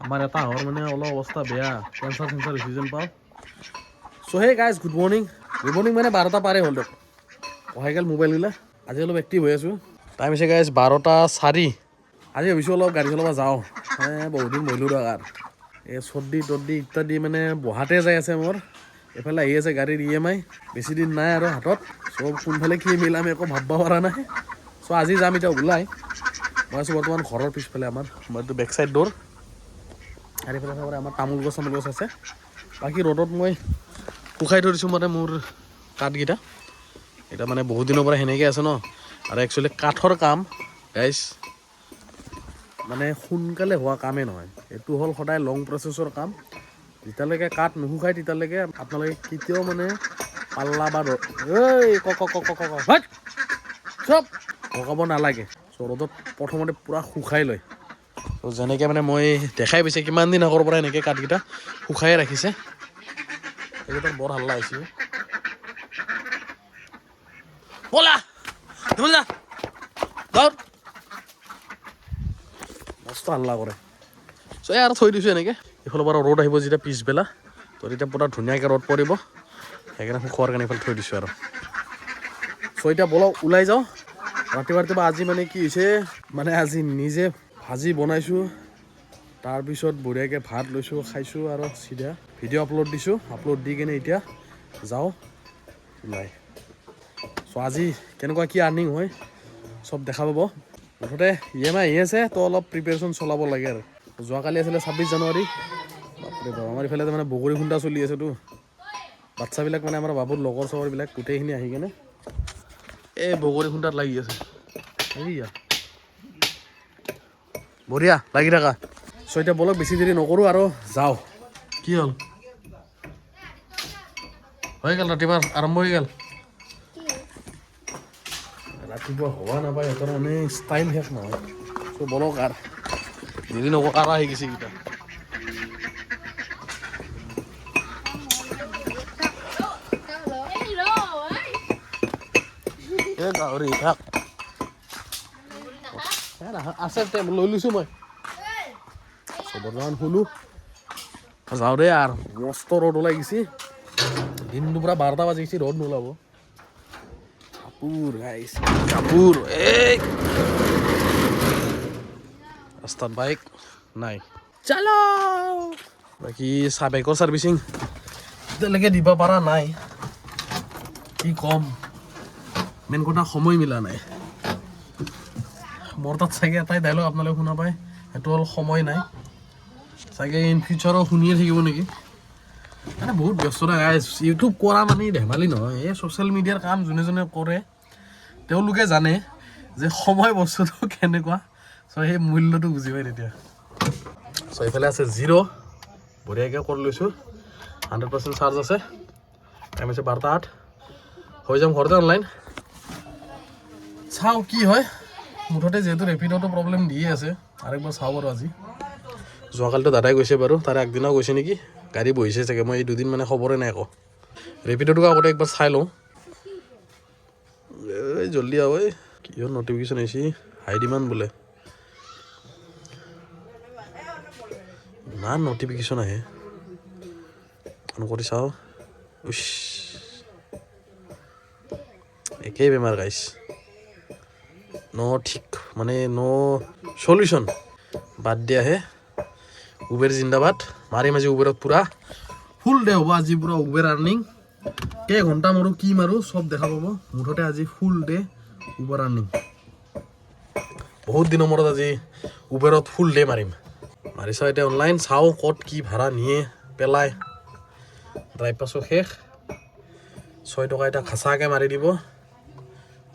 আমাৰ এটা হাঁহৰ মানে অলপ অৱস্থা বেয়া, কেঞ্চাৰ হৈছে যেন পাওঁ। চ' হে গাইজ গুড মৰ্ণিং মানে 12টা পাৰে হ'ল দিয়ক। পঢ়াই গ'ল মোবাইলবিলাক, আজি অলপ এক্টিভ হৈ আছোঁ। টাইম হৈছে গাইজ 12:04। আজি ভাবিছোঁ অলপ গাড়ী চলাব যাওঁ, মানে বহুত দিন বহিলোঁ দিয়ক। আৰু এই চৰ্দি তৰ্দি ইত্যাদি মানে বহাতে যাই আছে মোৰ। এইফালে আহি আছে গাড়ীৰ EMI, বেছি দিন নাই আৰু হাতত। চ' কোনফালে কি মিলাম একো ভাবিব পৰা নাই। চ' আজি যাম এতিয়া ওলাই। মই আছোঁ বৰ্তমান ঘৰৰ পিছফালে আমাৰ এইটো বেক চাইড ডোৰ। আৰু এইফালে চাব আমাৰ তামোল গছ আছে। বাকী ৰ'দত মই শুকাই থৈ দিছোঁ মানে মোৰ কাঠকেইটা। এতিয়া মানে বহুত দিনৰ পৰা সেনেকৈ আছে ন। আৰু একচুৱেলি কাঠৰ কাম গাইজ মানে সোনকালে হোৱা কামেই নহয়, এইটো হ'ল সদায় লং প্ৰচেছৰ কাম। যেতিয়ালৈকে কাঠ নুশুকায় তেতিয়ালৈকে আপোনালোকে কেতিয়াও মানে পাল্লা বা চব ভগাব নালাগে। চ' ৰ'দত প্ৰথমতে পূৰা শুকাই লয়। ত' যেনেকৈ মানে মই দেখাই পাইছে কিমান দিন আগৰ পৰা এনেকৈ কাঠকেইটা শুকাই ৰাখিছে। এইকেইটাৰ বৰ হাল্লা হৈছে। ব'লা মস্ত হাল্লা কৰে। চ' এই আৰু থৈ দিছোঁ এনেকৈ। এইফালৰ পৰা ৰ'দ আহিব যেতিয়া পিছবেলা, তো তেতিয়া পুৰা ধুনীয়াকৈ ৰ'দ পৰিব। সেইকাৰণে শুকোৱাৰ কাৰণে এইফালে থৈ দিছোঁ আৰু। চ' এতিয়া বলক ওলাই যাওঁ। ৰাতিপুৱা আজি মানে কি হৈছে, মানে আজি নিজে ভাজি বনাইছোঁ। তাৰপিছত বঢ়িয়াকৈ ভাত লৈছোঁ, খাইছোঁ আৰু চিধা ভিডিঅ' আপলোড দিছোঁ। আপলোড দি কিনে এতিয়া যাওঁ ওলাই। চ' আজি কেনেকুৱা কি আৰ্নিং হয় চব দেখা পাব। মুঠতে EMI আহি আছে, তো অলপ প্ৰিপেৰেশ্যন চলাব লাগে আৰু। যোৱাকালি আছিলে 26 জানুৱাৰী। বাপৰে বাপ, আমাৰ ইফালে মানে বগৰী খুন্দা চলি আছেতো। বাচ্ছাবিলাক মানে আমাৰ বাবুৰ লগৰ চগৰবিলাক গোটেইখিনি আহি কেনে এই বগৰী খুন্দাত লাগি আছে। এইয়া বঢ়িয়া লাগি থাকা। চ' এতিয়া বলক বেছি দেৰি নকৰোঁ আৰু যাওঁ। কি হ'ল? হৈ গ'ল ৰাতিপুৱা আৰম্ভ হৈ গ'ল। ৰাতিপুৱা হোৱা নাপায় সিহঁতৰ মানে ষ্টাইল শেষ নহয়। চ' বলক আৰু দেৰি নকৰোঁ, কাৰা হৈ গৈছে এইকেইটা। এই গাহৰি থাক আছে লৈ লৈছোঁ মই। বৰ্তমান শুলোঁ যাওঁ দেই। আৰু মস্ত ৰ'দ ওলাই গৈছে। দিনটো পূৰা 12টা বাজি গৈছে, ৰ'দ নোলাব। কাপোৰ গাইছ কাপোৰ। এই ৰাস্তাত বাইক নাই। চালো বাকী বাইকৰ ছাৰ্ভিচিং এতিয়ালৈকে দিব পৰা নাই। কি ক'ম, মেইন কথা সময় মিলা নাই। মোৰ তাত চাগে এটাই ডাইলগ আপোনালোকে শুনা পায়, সেইটো হ'ল সময় নাই। চাগে ইন ফিউচাৰো শুনিয়ে থাকিব নেকি। মানে বহুত ব্যস্ততা গাইজ। ইউটিউব কৰা মানে ধেমালি নহয়। এই ছ'চিয়েল মিডিয়াৰ কাম যোনে যোনে কৰে তেওঁলোকে জানে যে সময় বস্তুটো কেনেকুৱা। চ' সেই মূল্যটো বুজি পায় তেতিয়া। চ' এইফালে আছে 0, বঢ়িয়াকৈ কৰি লৈছোঁ। 100% চাৰ্জ আছে। টাইম হৈছে 12:08। হৈ যাম ঘৰতে অনলাইন। চাওঁ কি হয়। মুঠতে যিহেতু ৰেপিডতো প্ৰব্লেম দিয়ে আছে, আৰেকবাৰ চাওঁ বাৰু আজি। যোৱাকালিতো দাদাই গৈছে বাৰু, তাৰে আগদিনাও গৈছে নেকি। গাড়ী বহিছে চাগে, মই এই দুদিন মানে খবৰে নাই আকৌ। ৰেপিডটোকে আগতে একবাৰ চাই লওঁ। এই জল্দি আহ। এই কিহৰ নটিফিকেশ্যন আহিছে, হাই ডিমাণ্ড বোলে। ইমান নটিফিকেশ্যন আহে, অন কৰি চাওঁ। একেই বেমাৰ গাইছ। ঠিক মানে চলিউশ্যন বাদ দিয়াহে। উবেৰ জিন্দাবাদ। মাৰিম আজি উবেৰত পূৰা ফুল ডে হ'ব আজি। পূৰা উবেৰ আৰ্নিং কেইঘণ্টা মাৰোঁ কি মাৰোঁ চব দেখা পাব। মুঠতে আজি ফুল ডে উবেৰ আৰ্নিং। বহুত দিনৰ মূৰত আজি উবেৰত ফুল ডে মাৰিম। মাৰি চাওঁ এতিয়া অনলাইন, চাওঁ ক'ত কি ভাড়া নিয়ে পেলায়। ড্ৰাইভ পাছো শেষ। 6 টকা এটা খাচাকৈ মাৰি দিব।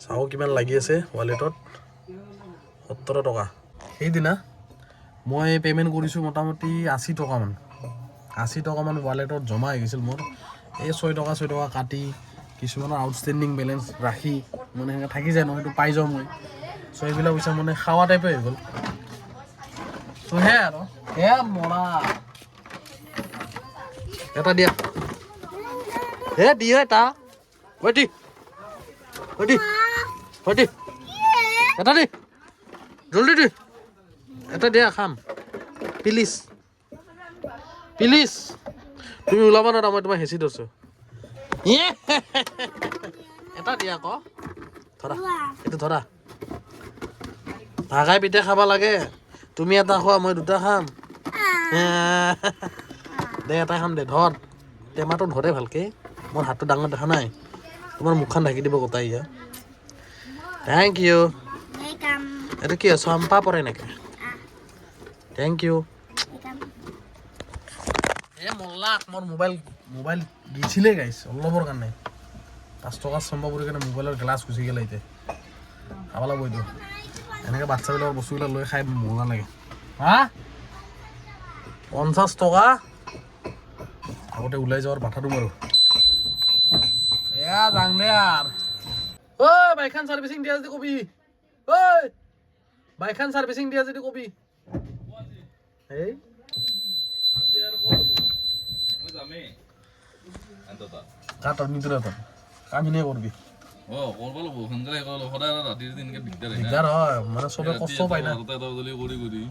চাওঁ কিমান লাগি আছে ৱালেটত। 17 টকা। সেইদিনা মই পে'মেণ্ট কৰিছোঁ মোটামুটি 80 টকামান। 80 টকামান ৱালেটত জমা হৈ গৈছিল মোৰ। এই 6 টকা কাটি কিছুমানৰ আউটষ্টেণ্ডিং বেলেঞ্চ ৰাখি মানে সেনেকৈ থাকি যায় নহয়, সেইটো পাই যাওঁ মই। চ' এইবিলাক পইচা মানে খাৱা টাইপে হৈ গ'ল। চ' সেয়াই আৰু মৰা এটা দিয়া দিয়ে এটা এটা দি জল্দি দি এটা দিয়া খাম প্লিজ। প্লিজ তুমি ওলাবা না মই তোমাক হেঁচি ধৰছো এটা দিয়া আকৌ ধৰা এইটো ধৰা ভাগাই পিঠা খাবা লাগে তুমি এটা খোৱা মই দুটা খাম দে এটা খাম দে ধৰ টেমাটো ধৰে ভালকে মোৰ হাতটো ডাঙৰ দেখা নাই তোমাৰ মুখখন ঢাকি দিব গোটাই ইয়াত থেংক ইউ এইটো কি চম্পা পৰে নেকি থেংক ইউ মোল্লাক মোৰ মোবাইল দিছিলে গাইছ অলপৰ কাৰণে 5 টকা চম্পা পৰি কাৰণে মোবাইলৰ গ্লাছ গুচি গ'লে এতিয়া খাব লাগিব এইটো এনেকৈ বাচ্চাবিলাকৰ বস্তুবিলাক লৈ খাই মজা লাগে হা 50 টকা আগতে ওলাই যাওয়ার মাথাটো মাৰো এয়া যাং দে আর ঐ বাইকখান সার্ভিসিং দিয়া যদি কবি ঐ বাইকখান সার্ভিসিং দিয়া যদি কবি এই কাটৰ নিদিলে তই কামখিনিয়ে কৰবি কৰিব লাগিব সোনকালে সদায় ৰাতিৰ দিনকে দিগদাৰ হয় মানে চবে কষ্ট পায় না কৰি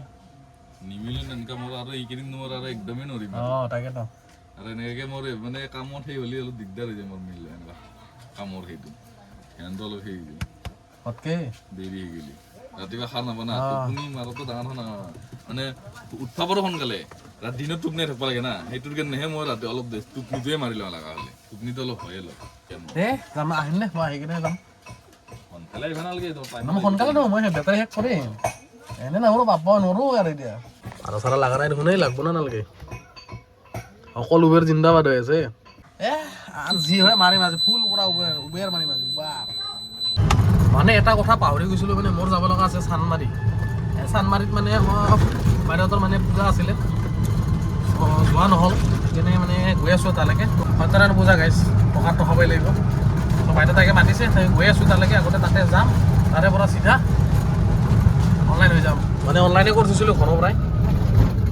নিমিলে তেনেকা মোৰ আৰু এইকেইদিন মোৰ আৰু একদমেই নৰিম তাকেতো আৰু এনেকৈ মোৰ মানে কামত সেই হ'লে অলপ দিগদাৰ হৈ যায় মোৰ মিলে এনেকুৱা কামৰ সেইটো সিহঁতো অলপ সেই হতকে দেৰি হৈ গ'লি ৰাতিপুৱা খাৰ নাপানা টোপনি মাৰতো ডাঙৰ হয় নহয় মানে উঠবা পাৰোঁ সোনকালে দিনত টোপনি থাকিব লাগে না সেইটোৰ কাৰণেহে মই ৰাতি অলপ টোপনিটোৱে মাৰি ল'ব লগা হ'লে টোপনিটো অলপ হয়ে অলপ যাম আহিম দে মই আহি কিনে যাম সোনকালে আহিব নালাগে সোনকালে নহয় মই বেটাৰী শেষ কৰিম এনে নাবোলো পাব নোৱাৰো আৰু এতিয়া আৰু চাৰা লাগা নাই দেখোন লাগব না নালাগে অকল উবেৰ জিন্দাবাদ হৈ আছে যি হয় মাৰিম আজি ফুল পুৰা উবেৰ মাৰিম আজি মানে এটা কথা পাহৰি গৈছিলোঁ মানে মোৰ যাব লগা আছে চানমাৰী চানমাৰীত মানে বাইদেউহঁতৰ মানে পূজা আছিলে যোৱা নহ'ল সেইকাৰণে মানে গৈ আছোঁ তালৈকে সত্যনাৰায়ণ পূজা গাইছ টকাটো খাবই লাগিব বাইদেউ তাকে মাতিছে গৈ আছোঁ তালৈকে আগতে তাতে যাম তাৰে পৰা চিধা অনলাইন হৈ যাম মানে অনলাইনে কৰি থৈছিলোঁ ঘৰৰ পৰাই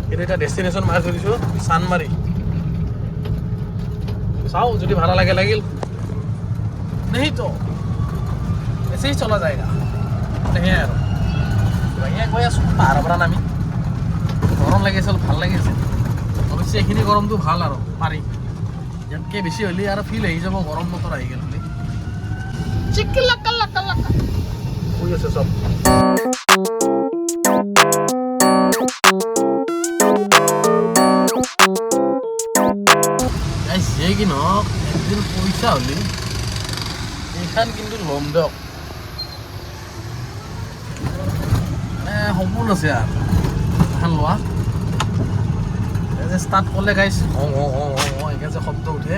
কিন্তু এতিয়া ডেষ্টিনেশ্যন মাৰি থৈ দিছোঁ চানমাৰী চাওঁ যদি ভাড়া লাগিল নেহি তো এছেই চলা যায়গা সেয়াই আৰু সেয়াই গৈ আছোঁ পাহাৰৰ পৰা নামি গৰম লাগিছে অলপ ভাল লাগিছে অৱশ্যে এইখিনি গৰমটো ভাল আৰু পাৰি ইয়াতকৈ বেছি হ'লে আৰু ফিল আহি যাব গৰম বতৰ আহি গ'ল বুলি চিকি লাকা লাকা লাকা হৈ আছে চব যে কি নহওক একদিন পইচা হ'লে এইখন কিন্তু ল'ম দিয়ক সপোন আছে আৰু এখন লোৱা ষ্টাৰ্ট কৰিলে গাইছ একে যে শব্দ উঠে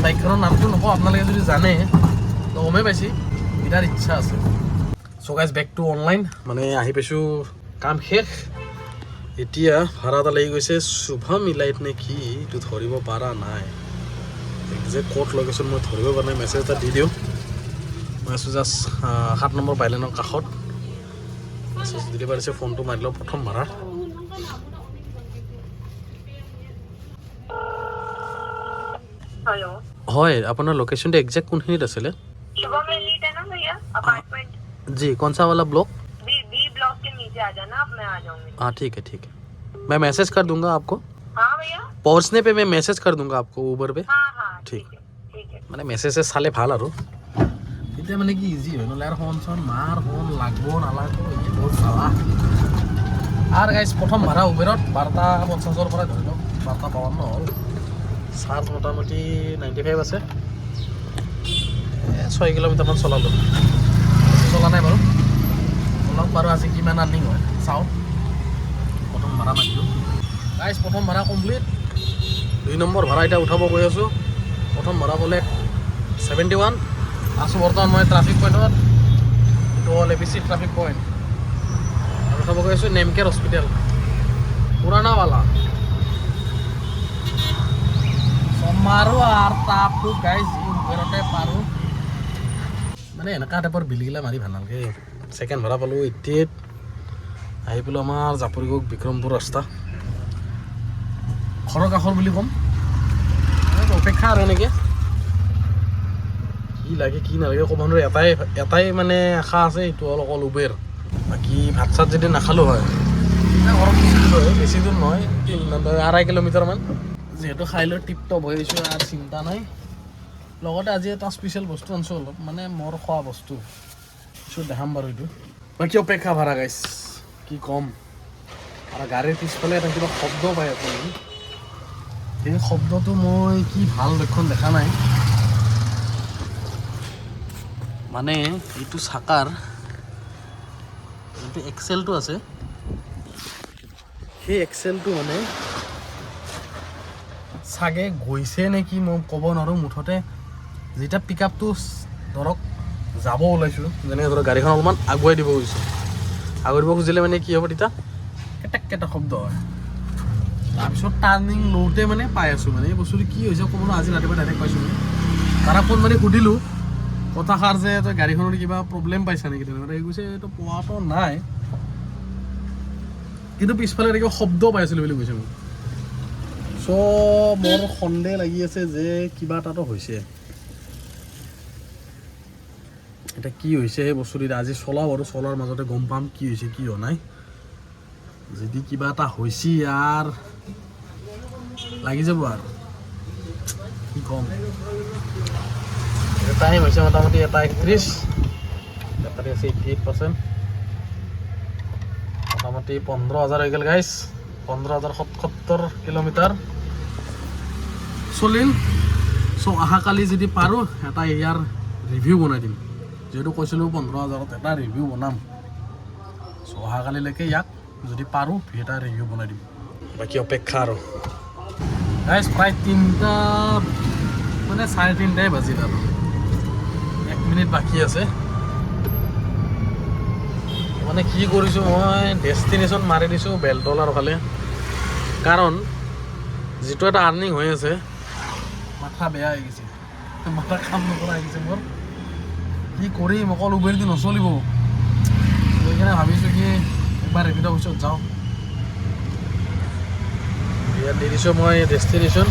বাইকখনৰ নামটো নকওঁ আপোনালোকে যদি জানে তো গমেই পাইছে বিৰাট ইচ্ছা আছে চ' গাইছ বেক টু অনলাইন মানে আহি পাইছোঁ কাম শেষ এতিয়া ভাড়া এটা লাগি গৈছে শুভম ইলাইট নে কি এইটো ধৰিব পৰা নাই একজেক্ট ক'ত লোকেশ্যন মই ধৰিব পৰা নাই মেছেজ এটা দি দিওঁ মই আছোঁ জাষ্ট 7 নম্বৰ বাইলেনৰ কাষত মেছেজ দি পাৰিছে ফোনটো মাৰি লওঁ প্ৰথম ভাড়া हेलो হয় আপোনাৰ লোকেশ্যনটো একজেক্ট কোনখিনিত আছিলে सुबह में लीड है ना भैया अपार्टमेंट जी कौन सा वाला ब्लॉक बी ब्लॉक के नीचे आ जाना अब मैं आ जाऊंगी हाँ ठीक है मैं मैसेज कर दूंगा आपको हाँ भैया पहुंचने पे मैं मैसेज कर दूंगा आपको उबर पे हाँ हाँ ठीक ठीक है মানে মেছেজ চালে ভাল আৰু এতিয়া মানে কি ইজি হয় নহ'লে আৰু ফোন চোন মাৰ ফোন লাগব নালাগব বহুত চালা আৰু গাইছ প্ৰথম ভাড়া উবেৰত 12:50 পৰা ধৰি লওক 12:52 হ'ল চাৰ্জ মোটামুটি 95 আছে 6 কিলোমিটাৰমান চলালোঁ বেছি চলা নাই বাৰু অলপ বাৰু আজি কিমান আৰ্নিং হয় চাওঁ প্ৰথম ভাড়া মাৰিলোঁ গাইছ প্ৰথম ভাড়া কমপ্লিট 2 নম্বৰ ভাড়া এতিয়া উঠাব গৈ আছোঁ প্ৰথম ভাড়া ক'লে 71 আছোঁ বৰ্তমান মই ট্ৰাফিক পইণ্টত এইটো হ'ল ABC ট্ৰাফিক পইণ্ট আৰু উঠাব গৈ আছোঁ নেমকেয়াৰ হস্পিটেল পুৰাণাৱালা মাৰোঁ আৰু তাপটো গাইজ উবেৰতে পাৰোঁ মানে এনেকুৱা টাইপৰ বিলগিলা মাৰি ভাল নালাগে ছেকেণ্ড ভাড়া পালোঁ 88 আহি পেলোঁ আমাৰ জাপৰিগোগ বিক্ৰমপুৰ ৰাস্তা ঘৰৰ কাষৰ বুলি ক'ম অপেক্ষা আৰু এনেকৈ কি লাগে কি নালাগে ক'ব নোৱাৰোঁ এটাই মানে আশা আছে এইটো হ'ল অকল উবেৰ বাকী ভাত চাত যদি নাখালোঁ হয় ঘৰত গুচি দিলোঁ হয় বেছি বেছি দূৰ নহয় 2.5 কিলোমিটাৰমান যিহেতু খাই লৈ টিপ টপ হৈ আহিছোঁ আৰু চিন্তা নাই লগতে আজি এটা স্পেচিয়েল বস্তু আনিছোঁ অলপ মানে মোৰ খোৱা বস্তু কিছু দেখাম বাৰু এইটো বাকী অপেক্ষা ভাড়া গাইছ কি ক'ম আৰু গাড়ীৰ পিছফালে এটা কিবা শব্দ পাই আছোঁ এই শব্দটো মই কি ভাল লক্ষণ দেখা নাই মানে এইটো চাকাৰ যোনটো এক্সেলটো আছে সেই এক্সেলটো মানে চাগে গৈছে নেকি মই ক'ব নোৱাৰোঁ মুঠতে যেতিয়া পিক আপটো ধৰক যাব ওলাইছোঁ যেনেকৈ ধৰক গাড়ীখন অলপমান আগুৱাই দিব গৈছোঁ আগুৱাই দিব খুজিলে মানে কি হ'ব তেতিয়া কেটেক কেটেক শব্দ হয় তাৰপিছত টাৰ্ণিং লওঁতে মানে পাই আছোঁ মানে এই বস্তুটো কি হৈছে ক'ব নোৱাৰোঁ আজি ৰাতিপুৱা ডাইৰেক্ট পাইছোঁ মানে তাৰা ফোন মানে সুধিলোঁ কথাষাৰ যে তই গাড়ীখনৰ কিবা প্ৰব্লেম পাইছা নেকি তেনেকুৱা এই কৈছে এইটো পোৱাটো নাই কিন্তু পিছফালে কিবা শব্দ পাই আছিলোঁ বুলি কৈছে মোক চ' মোৰ সন্দেহ লাগি আছে যে কিবা এটাতো হৈছে এটা কি হৈছে সেই বস্তুটো আজি চলাওঁ আৰু চলাৰ মাজতে গম পাম কি হৈছে কি হোৱা নাই যদি কিবা এটা হৈছে ইয়াৰ লাগি যাব আৰু কি ক'ম টাইম হৈছে মোটামুটি 1:31 বেটাৰী আছে 88% মোটামুটি 15,000 হৈ গ'ল গাইছ 15,077 কিলোমিটাৰ চলিল চ' অহাকালি যদি পাৰোঁ এটা ইয়াৰ ৰিভিউ বনাই দিম যিহেতু কৈছিলোঁ 15,000ত এটা ৰিভিউ বনাম চ' অহাকালিলৈকে ইয়াক যদি পাৰোঁ এটা ৰিভিউ বনাই দিম বাকী অপেক্ষা আৰু গাইছ প্ৰায় 3টা মানে 3:30 বাজিল আৰু 1 মিনিট বাকী আছে মানে কি কৰিছোঁ মই ডেষ্টিনেশ্যন মাৰি দিছোঁ বেলতলাৰ ফালে কাৰণ যিটো এটা আৰ্নিং হৈ আছে মাথা বেয়া হৈ গৈছে মাথা কাম নকৰা হৈ গৈছে মোৰ কি কৰিম অকল উবেৰটো নচলিব সেইকাৰণে ভাবিছোঁ কি একবাৰ ৰেপিড' অফিচত যাওঁ ইয়াত দি দিছোঁ মই ডেষ্টিনেশ্যন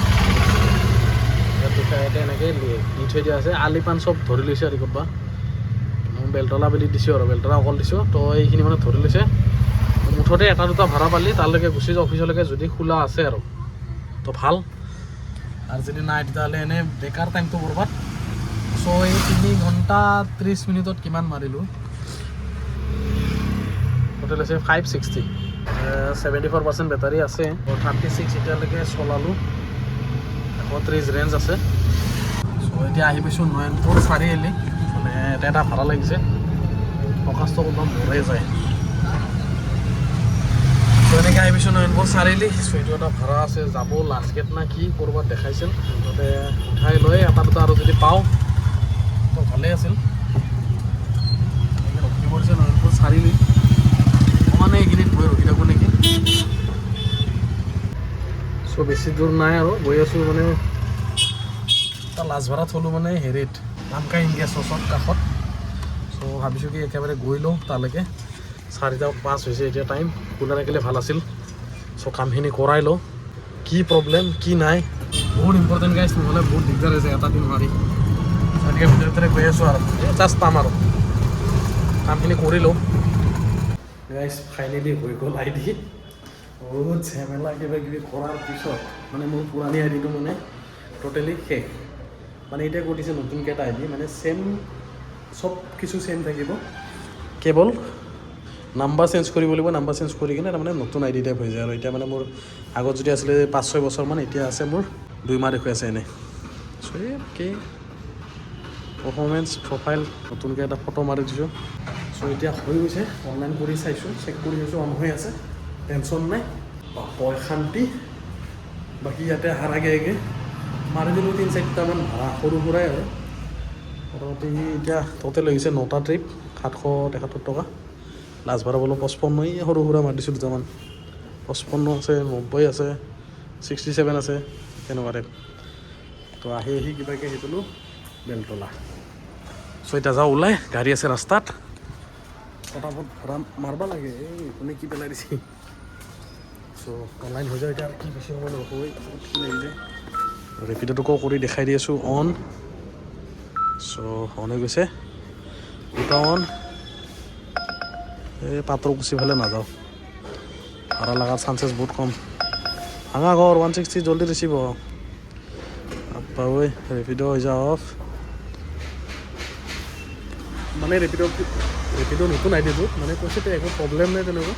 ইয়াতে এনেকৈ দি থৈ দিয়া আছে আলিপান চব ধৰি লৈছে আৰু ক'ৰবাত মই বেলতলা বুলি দিছোঁ আৰু বেলতলা অকল দিছোঁ তো এইখিনি মানে ধৰি লৈছে মুঠতে এটা দুটা ভাড়া পালি তালৈকে গুচি যাওঁ অফিচলৈকে যদি খোলা আছে আৰু তো ভাল আৰু যদি নাই তেতিয়াহ'লে এনেই বেকাৰ টাইমটো ক'ৰবাত চ' এই 3 ঘণ্টা 30 মিনিটত কিমান মাৰিলোঁ টোটেল আছে 560 74% বেটাৰী আছে 36 এতিয়ালৈকে চলালোঁ 130 ৰেঞ্জ আছে চ' এতিয়া আহি পাইছোঁ নয়নপুৰ চাৰিআলি মানে এটা ভাড়া লাগিছে ফকাচটো অলপ মৰে যায় চ' এনেকৈ আহি পাইছোঁ নয়নপুৰ চাৰিআলি চ' এইটো এটা ভাড়া আছে যাব লাষ্ট গেট না কি ক'ৰবাত দেখাইছিল মুঠতে উঠাই লৈ এটা দুটা আৰু যদি পাওঁ তো ভালেই আছিল ৰখি পৰিছে নয়নপুৰ চাৰিআলি মানে এইখিনিত গৈ ৰখি থাকোঁ নেকি চ' বেছি দূৰ নাই আৰু গৈ আছোঁ মানে এটা লাজ ভাড়া থ'লোঁ মানে হেৰিত নামকা ইণ্ডিয়া চচত কাষত চ' ভাবিছোঁ কি একেবাৰে গৈ লওঁ তালৈকে 4:05 হৈছে এতিয়া টাইম খোলা থাকিলে ভাল আছিল চ' কামখিনি কৰাই লওঁ কি প্ৰব্লেম কি নাই বহুত ইম্পৰ্টেণ্ট গাইছ নহ'লে বহুত দিগদাৰ হৈছে এটা দিন নোৱাৰি এনেকৈ ভিতৰে ভিতৰে গৈ আছোঁ আৰু জাষ্ট পাম আৰু কামখিনি কৰি লওঁ গাইছ ফাইনেলি হৈ গ'ল আই ডি বহুত ঝেমেলা কিবা কিবি কৰাৰ পিছত মানে মোৰ পুৰণি আই ডিটো মানে টোটেলি শেষ মানে এতিয়া কৈ দিছে নতুনকৈ এটা আই ডি মানে চেম চব কিছু চেম থাকিব কেৱল নাম্বাৰ চেঞ্জ কৰিব লাগিব নাম্বাৰ চেঞ্জ কৰি কিনে তাৰমানে নতুন আই ডি টাইপ হৈ যায় আৰু এতিয়া মানে মোৰ আগত যদি আছিলে 5-6 বছৰমান এতিয়া আছে মোৰ 2 মাহ দেখুৱাই আছে এনেই চ' এই পাৰফৰ্মেঞ্চ প্ৰফাইল নতুনকৈ এটা ফটো মাৰি দিছোঁ চ' এতিয়া হৈ গৈছে অনলাইন কৰি চাইছোঁ চেক কৰি চাইছোঁ অন হৈ আছে টেনশ্যন নাই পয় শান্তি বাকী ইয়াতে অহাৰ আগে আগে মাৰি দিলোঁ 3-4টামান ভাড়া সৰু সুৰাই আৰু মোটামুটি এতিয়া টোটেল লাগিছে 9টা ট্ৰিপ 773 টকা লাষ্ট ভাড়া বোলো 55 সৰু সুৰা মাৰি দিছোঁ দুটামান 55 আছে 90 আছে 67 আছে তেনেকুৱা টাইপ তো আহি কিবাকৈ আহিছিলোঁ বেলতলা চ' এতিয়া যাওঁ ওলাই গাড়ী আছে ৰাস্তাত ফটাফট ভাড়া মাৰিব লাগে এই কোনে কি পেলাই দিছে চ' অনলাইন হৈ যায় এতিয়া কি বেছি সময় নকয় কি লাগিছে ৰেপিডটোকো কৰি দেখাই দি আছোঁ অন চ' অন হৈ গৈছে দুটা অন এই পাত্ৰকুচি ফালে নাযাওঁ ভাড়া লগাৰ চান্সেছ বহুত কম ভাঙা ঘৰ 160 জলদি ৰিচিভ হ আপা ঐ ৰেপিড' হৈ যা অফ মানে ৰেপিড' নতুন আইডিটো মানে কৈছে একো প্ৰব্লেম নাই তেনেকুৱা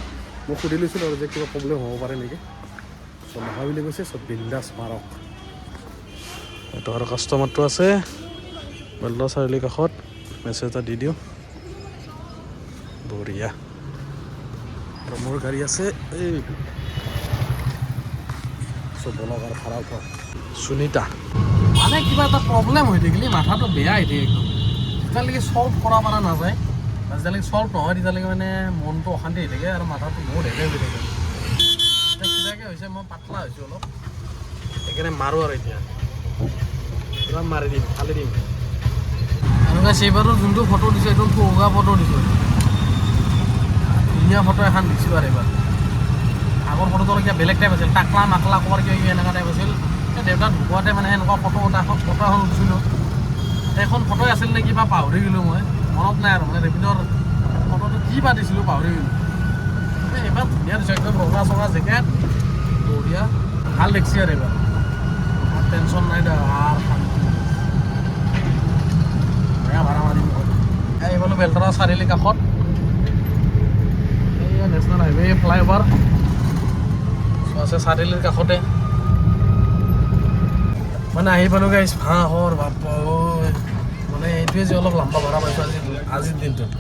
মই সুধি লৈছিলোঁ আৰু যে কিবা প্ৰব্লেম হ'ব পাৰে নেকি চ' নহয় বুলি কৈছে চব বিন্দাছ মাৰক এইটো আৰু কাষ্টমাৰটো আছে বেলদা চাৰিআলিৰ কাষত মেছেজ এটা দি দিওঁ বঢ়িয়া আৰু মোৰ গাড়ী আছে এইটো চব বলক আৰু ভাড়া উঠাওক সুনীতা মানে কিবা এটা প্ৰব্লেম হৈ থাকিলে মাথাটো বেয়া হৈ থাকে একদম যেতিয়ালৈকে ছল্ভ কৰা পৰা নাযায় বা যেতিয়ালৈকে ছল্ভ নহয় তেতিয়ালৈকে মানে মনটো অশান্তি হৈ থাকে আৰু মাথাটো বহুত হেভি হৈ থাকে এতিয়া কিবাকৈ হৈছে মই পাতলা হৈছোঁ অলপ সেইকাৰণে মাৰোঁ আৰু এতিয়া পূৰা মাৰি দিম ফালি দিম আৰু সেইবাৰো যোনটো ফটো দিছোঁ এইটো পৌগা ফটো দিছোঁ ধুনীয়া ফটো এখন দিছিলোঁ আৰু এইবাৰ আগৰ ফটোটো অলপ কিবা বেলেগ টাইপ আছিল টাকলা মাকলা ক'ৰবাৰ কিবা কিবি এনেকুৱা টাইপ আছিল দেউতা ঢুকুৱাতে মানে এনেকুৱা ফটো এখন উঠিছিলোঁ সেইখন ফটোই আছিল নেকি বা পাহৰি গ'লোঁ মই মনত নাই আৰু মানে ৰেপিডৰ ফটোটো কি বা দিছিলোঁ পাহৰি গ'লোঁ এইবাৰ ধুনীয়া দিছোঁ একদম ৰঙা চঙা জেকেট বঢ়িয়া ভাল দেখিছে আৰু এইবাৰ টেনশ্যন নাই দে আৰু ভাড়া মাৰিম এইফালে বেলতৰা চাৰিআলিৰ কাষত এই নেশ্যনেল হাইৱে ফ্লাইঅভাৰ আছে চাৰিআলিৰ কাষতে মানে আহি পালোঁ গাইছ ভাঁহৰ বাপা মানে এইটোৱে যে অলপ লম্বা ভাড়া পাইছোঁ আজিৰ দিনটোত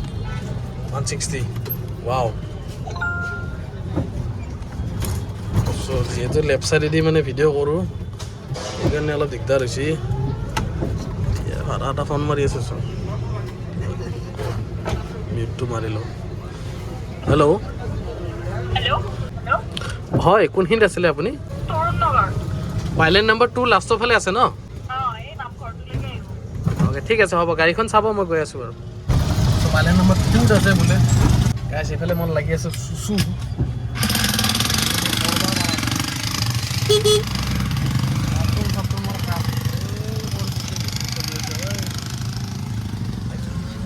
160 ৱাও চ' যিহেতু লেফ্ট চাইডেদি মানে ভিডিঅ' কৰোঁ সেইকাৰণে অলপ দিগদাৰ হৈছে ভাড়া এটা ফোন মাৰি আছে চোন মিউটটো মাৰি লওঁ হেল্ল' হয় কোনখিনিত আছিলে আপুনি পাইলেণ্ড নাম্বাৰ 2 লাষ্টৰ ফালে আছে ন অ'কে ঠিক আছে হ'ব গাড়ীখন চাব মই গৈ আছোঁ বাৰু পাইলেণ্ড নাম্বাৰ 2 আছে বোলে গাইছ এইফালে মন লাগি আছে চুচু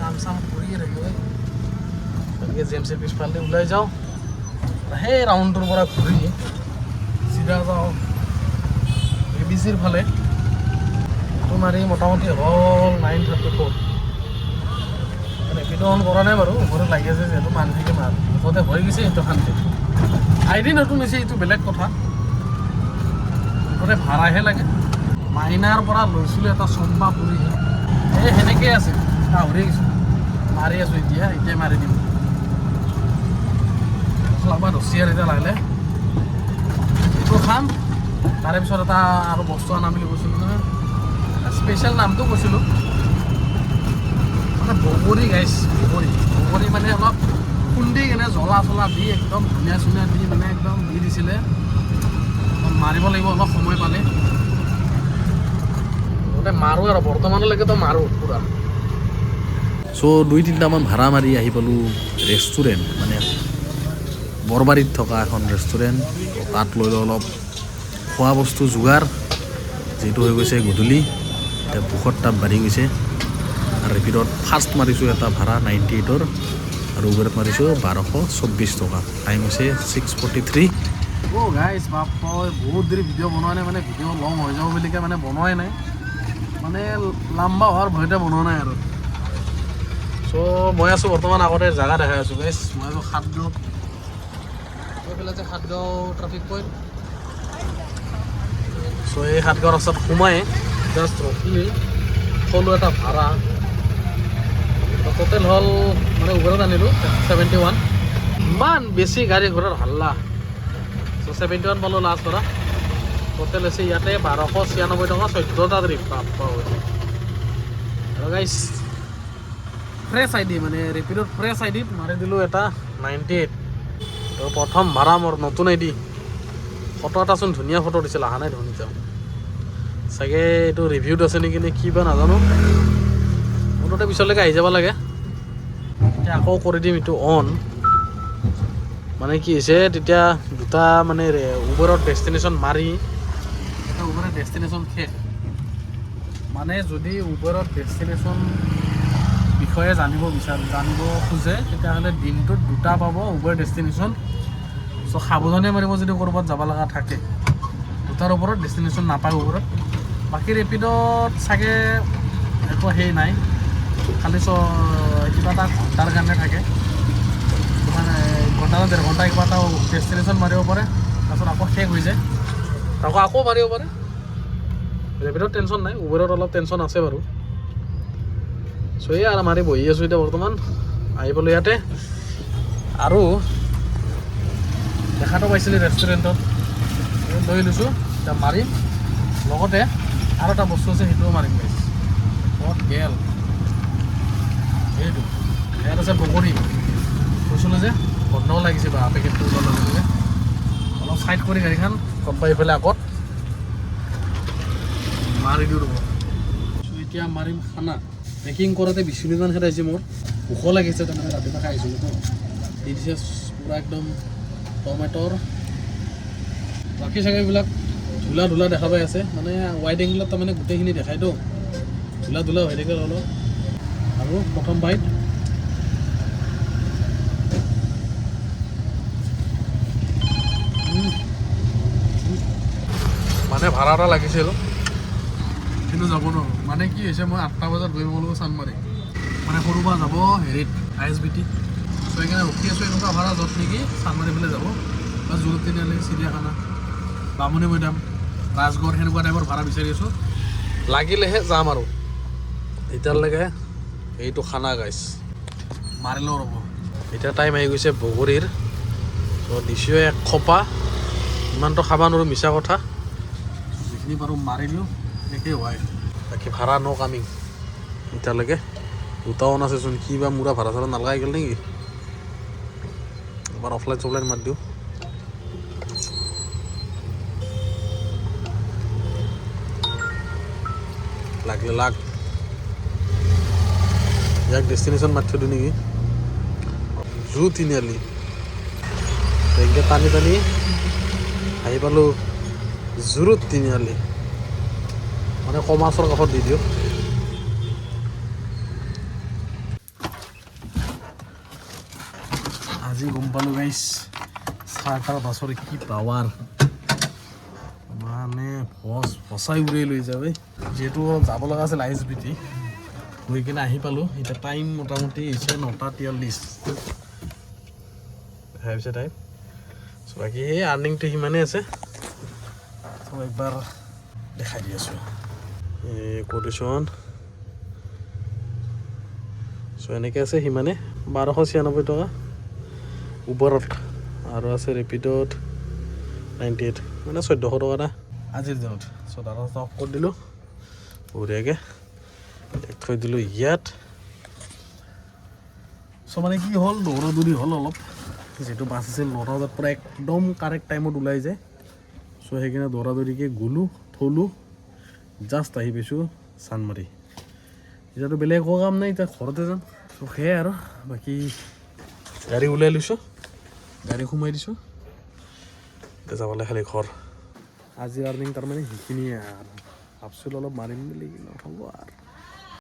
কাম চাম কৰিয়ে থাকিব গতিকে জি এম চিৰ পিছফালে ওলাই যাওঁ সেই ৰাউণ্ডটোৰ পৰা ঘূৰি চিধা যাওঁ এ বি চিৰ ফালে সেইটো মাৰি মোটামুটি হ'ল 9:34 ৰেপিড' অন কৰা নাই বাৰু ওপৰত লাগি আছে যিহেতু মাৰি থাকে মাৰ মুঠতে হৈ গৈছে সেইটো শান্তি আইডি নতুন হৈছে এইটো বেলেগ কথা মুঠতে ভাড়াহে লাগে মাইনাৰ পৰা লৈছিলোঁ এটা চম্পা পুৰি এই সেনেকেই আছে পাহৰি গৈছোঁ মাৰি আছোঁ এতিয়া মাৰি দিম মছলা ৰচি আৰু এতিয়া লাগিলে এইটো খাম তাৰে পিছত এটা আৰু বস্তু আনা বুলি কৈছিলোঁ নহয় স্পেচিয়েল নামটো কৈছিলোঁ মানে বগৰী গাইছ বগৰী মানে অলপ খুন্দি কেনে জ্বলা চলা দি একদম ধুনীয়া চুনীয়া দি মানে একদম দি দিছিলে মাৰিব লাগিব অলপ সময় পালে গোটেই মাৰোঁ আৰু বৰ্তমানলৈকেতো মাৰোঁ পূৰা চ' 2-3টামান ভাড়া মাৰি আহি পালোঁ ৰেষ্টুৰেণ্ট মানে বৰবাৰীত থকা এখন ৰেষ্টুৰেণ্ট তাত লৈ লওঁ অলপ খোৱা বস্তু যোগাৰ যিটো হৈ গৈছে গধূলি এতিয়া ভোকত তাপ বাঢ়ি গৈছে আৰু ৰেপিডত ফাৰ্ষ্ট মাৰিছোঁ এটা ভাড়া 98ৰ আৰু উবেৰত মাৰিছোঁ 1224 টকা টাইম হৈছে 6:43 গাইছ বাপই বহুত দেৰি ভিডিঅ' বনোৱা নাই মানে ভিডিঅ' লং হৈ যাব বুলিকে মানে বনোৱাই নাই মানে লাম্বা হোৱাৰ ভয়তে বনোৱা নাই আৰু চ' মই আছোঁ বৰ্তমান আগতে জেগা দেখাই আছোঁ গাইছ মই আছোঁ সাতগাঁও এইফালে যে সাতগাঁও ট্ৰাফিক পইণ্ট চ' এই সাতগাঁও ৰাস্তাত সোমাই জাষ্ট ৰখিলে থলোঁ এটা ভাড়া টোটেল হ'ল মানে উবেৰত আনিলোঁ 71 ইমান বেছি গাড়ী ঘোঁৰাৰ হাল্লা চ' 71 পালোঁ লাষ্ট ভাড়া টোটেল আছে ইয়াতে 1296 টকা 14টা ট্ৰিপ আৰু গাইছ ফ্ৰেছ আই ডি মানে ৰেপিডৰ ফ্ৰেছ আই ডিত মাৰি দিলোঁ এটা 98 তো প্ৰথম ভাড়া মোৰ নতুন আই ডি ফটো এটাচোন ধুনীয়া ফটো দিছিল অহা নাই ধুনীয়া যাওঁ চাগে এইটো ৰিভিউত আছে নেকি নে কি বা নাজানো মুঠতে পিছলৈকে আহি যাব লাগে এতিয়া আকৌ কৰি দিম এইটো অন মানে কি হৈছে তেতিয়া দুটা মানে উবেৰৰ ডেষ্টিনেশ্যন মাৰি এটা উবেৰৰ ডেষ্টিনেশ্যন শেষ মানে যদি উবেৰৰ ডেষ্টিনেশ্যন বিষয়ে জানিব খোজে তেতিয়াহ'লে দিনটোত দুটা পাব উবেৰ ডেষ্টিনেশ্যন চ' সাৱধানে মাৰিব যদি ক'ৰবাত যাব লগা থাকে দুটাৰ ওপৰত ডেষ্টিনেশ্যন নাপায় ওপৰত বাকী ৰেপিডত চাগে একো হেৰি নাই খালি কিবা এটা ঘণ্টাৰ কাৰণে থাকে মানে ঘণ্টা বা 1.5 ঘণ্টা কিবা এটা ডেষ্টিনেশ্যন মাৰিব পাৰে তাৰপিছত আকৌ শেষ হৈ যায় আকৌ মাৰিব পাৰে ৰেপিডত টেনশ্যন নাই উবেৰত অলপ টেনশ্যন আছে বাৰু চ' এই আৰু মাৰি বহি আছোঁ এতিয়া বৰ্তমান আহি পালোঁ ইয়াতে আৰু দেখাটো পাইছিলোঁ ৰেষ্টুৰেণ্টত লৈ লৈছোঁ এতিয়া মাৰিম লগতে আৰু এটা বস্তু আছে সেইটোও মাৰিম গাইছ বহুত গেল সেইটো ইয়াত আছে বগৰী কৈছিলোঁ যে বন্ধও লাগিছে বা পেকেটটো ওলোৱাৰ লগে লগে অলপ চাইড কৰি গাড়ীখন গম পাই পেলাই আগত মাৰি দিওঁ ৰ'ব এতিয়া মাৰিম খানা পেকিং কৰাতে 20 মিনিটমান খেদাইছে মোৰ ভোক লাগিছে তাৰমানে ৰাতিপুৱা খাই আহিছিলোঁ তো দি দিছে পূৰা একদম টমেটৰ বাকী চাগে এইবিলাক ধূলা দেখা পাই আছে মানে ৱাইড এংগলত তাৰমানে গোটেইখিনি দেখাইতো ধূলা হৈ থাকে অলপ আৰু প্ৰথম বাইট মানে ভাড়া এটা লাগিছিল কিন্তু যাব নোৱাৰোঁ মানে কি হৈছে মই 8টা বজাত গৈ পাব চানমাৰি মানে সৰুৰ পৰা যাব হেৰিত ISBT চ' সেইকাৰণে ৰখি আছোঁ এনেকুৱা ভাড়া য'ত নেকি চানমাৰি ফালে যাব বা জোৰত তিনিআলি চিৰিয়াখানা বামুণী মৈদাম ৰাজগড় সেনেকুৱা টাইপৰ ভাড়া বিচাৰি আছোঁ লাগিলেহে যাম আৰু এতিয়ালৈকে এইটো খানা গাইছ মাৰি লওঁ ৰ'ব এতিয়া টাইম আহি গৈছে বগৰীৰ চ' দিছোঁ 1 খোপা ইমানটো খাব নোৱাৰোঁ মিছা কথা যিখিনি পাৰোঁ মাৰিলোঁ এনেকৈ হোৱাই বাকী ভাড়া ন কামিং এতিয়ালৈকে দুটাও নাছেচোন কি বা মোৰা ভাড়া চাড়া নালগাই গ'ল নেকি এবাৰ অফলাইন চফলাইন মাত দিওঁ লাগিলে লাগ ইয়াক ডেষ্টিনেশ্যন মাতি থৈ দিওঁ নেকি জু তিনিআলি এনেকৈ টানি আহি পালোঁ জুৰুত তিনিআলি মানে কমাৰ্চৰ কাষত দি দিওঁ আজি গম পালোঁ গাইছ চাহটাৰ বাছৰ কি পাৱাৰ মানে ফচাই উৰাই লৈ যাবে যিহেতু যাব লগা আছিল ISBT গৈ কিনে আহি পালোঁ এতিয়া টাইম মোটামুটি হৈছে 9:43 দেখাই পিছে টাইম চ' বাকী সেই আৰ্নিংটো সিমানেই আছে চ' একবাৰ দেখাই দি আছোঁ এই কোটেশ্যন চ' এনেকৈ আছে সিমানে 1296 টকা উবেৰত আৰু আছে ৰেপিডত 98 মানে 1400 টকা এটা আজিৰ দিনত চ' দাদা অফ কৰি দিলোঁ বঢ়িয়াকৈ থৈ দিলোঁ ইয়াত চ' মানে কি হ'ল দৌৰা হ'ল অলপ যিটো বাছ আছিল 9টা বজাত পৰা একদম কাৰেক্ট টাইমত ওলাই যায় চ' সেইকাৰণে দৌৰাকৈ গ'লোঁ থলোঁ জাষ্ট আহি পাইছোঁ চানমাৰি এতিয়াতো বেলেগ একো কাম নাই এতিয়া ঘৰতে যাম চ' সেয়াই আৰু বাকী গাড়ী ওলাই লৈছোঁ গাড়ী সোমাই দিছোঁ এতিয়া যাবলৈ খালি ঘৰ আজি আৰ্নিং তাৰমানে সেইখিনিয়ে আৰু ভাবছিলোঁ অলপ মাৰিম বুলি নহ'ব আৰু